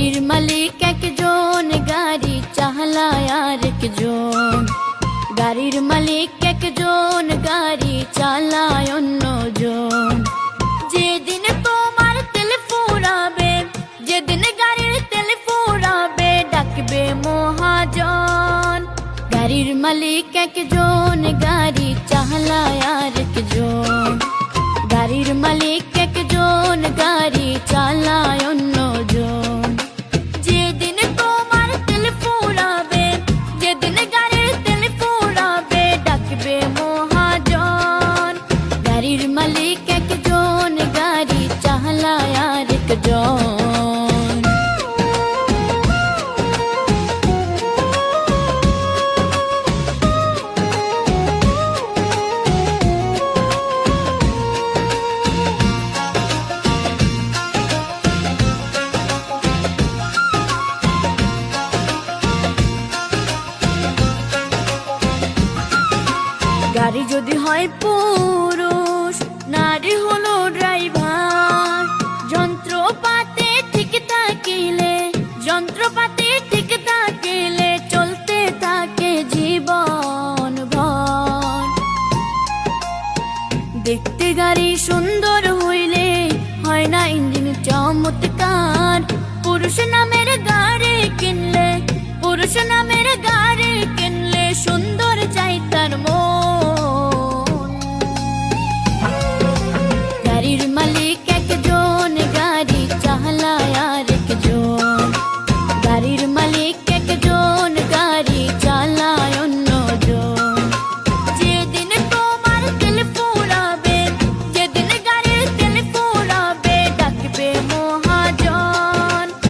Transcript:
গাড়ির মালিক একজন, গাড়ি চালায় আরেকজন। গাড়ির মালিক একজন, গাড়ি চালায় অন্যজন। যেদিন তোমার তেল ফুরাবে, যেদিন গাড়ির তেল ফুরাবে, ডাকবে মহাজন। গাড়ির মালিক একজন, গাড়ি চালায় আরেকজন। গাড়ির মালিক একজন, গাড়ি চালায় অন্যজন। যেদিন তোমার তেল ফুরাবে, যেদিন গাড়ির তেল ফুরাবে, ডাকবে মহাজন। গাড়ির মালিক একজন, গাড়ি চালায় আরেকজন। গাড়ি যদি হয় পুরো